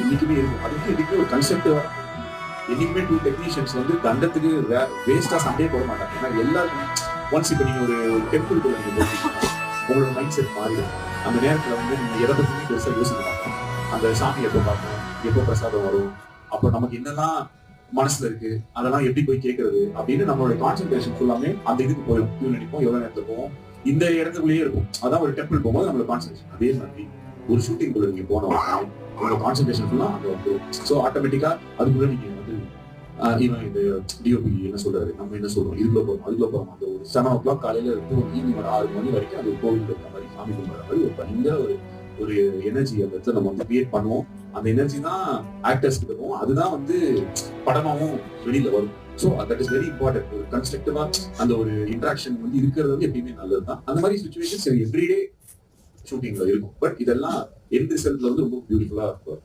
என்னைக்குமே இருக்கும். அதுக்கு இதுக்கு ஒரு கன்செப்ட் என்னைக்குமே டூ டெக்னீஷியன்ஸ் வந்து தண்டத்துக்கு வேஸ்டா சண்டையே போட மாட்டாங்க. ஏன்னா எல்லாருக்கும் ஒன்ஸ் இப்ப நீங்க ஒரு டெம்பிள் குள்ள நீங்க போட்டீங்கன்னா உங்களோட மைண்ட் செட் மாறிடும். அந்த நேரத்துல வந்து நீங்க எதை பத்தியுமே பெருசா யோசிக்க மாட்டோம். அந்த சாமி எப்போ பார்க்கணும், எப்போ பிரசாதம் வரும், அப்போ நமக்கு என்னெல்லாம் மனசுல இருக்கு, அதெல்லாம் எப்படி போய் கேட்கறது அப்படின்னு நம்மளோட கான்சென்ட்ரேஷன் ஃபுல்லாமே அந்த இதுக்கு போயிடும். கியூ நினைப்போம், எவ்வளவு நேரத்துல போவோம், இந்த இடத்துக்குள்ளேயே இருக்கும். அதான் ஒரு டெம்பிள் போகும்போது நம்மளோட கான்சென்ட்ரேஷன். அதே மாதிரி ஒரு ஷூட்டிங் குள்ள நீங்க போனோம் உங்க கான்சென்ட்ரேஷன் ஃபுல்லா அங்க வந்துடும். ஸோ ஆட்டோமேட்டிக்கா அதுக்குள்ள நீங்க வந்து இவன் இந்த டிஓபி என்ன சொல்றாரு, நம்ம என்ன சொல்றோம், இதுக்குள்ள போறோம் அதுக்குள்ள போறோம். அந்த ஒரு 7 o'clock காலையில இருந்து ஒரு ஈவினிங் ஒரு 6 மணி வரைக்கும் அது ஒரு கோவில் இருக்கிற மாதிரி சாமி கும்பிடுற மாதிரி ஒரு பயங்கர ஒரு எனர்ஜி அந்த இடத்துல நம்ம வந்து கிரியேட் பண்ணுவோம். அந்த எனர்ஜி தான் ஆக்டர்ஸ் கிட்ட போகும். அதுதான் வந்து படமாவும் வெளியில வரும். So that is very important. ஒரு கன்ஸ்ட்ரக்டிவா அந்த ஒரு இன்ட்ராக்ஷன் வந்து இருக்கிறது வந்து எப்பயுமே நல்லதுதான். அந்த மாதிரி சுச்சுவேஷன்ஸ் எவ்ரிடே ஷூட்டிங்ல இருக்கும். பட் இதெல்லாம் எண்ட் ரிசல்ட்ல வந்து ரொம்ப பியூட்டிஃபுல்லா இருக்கும்.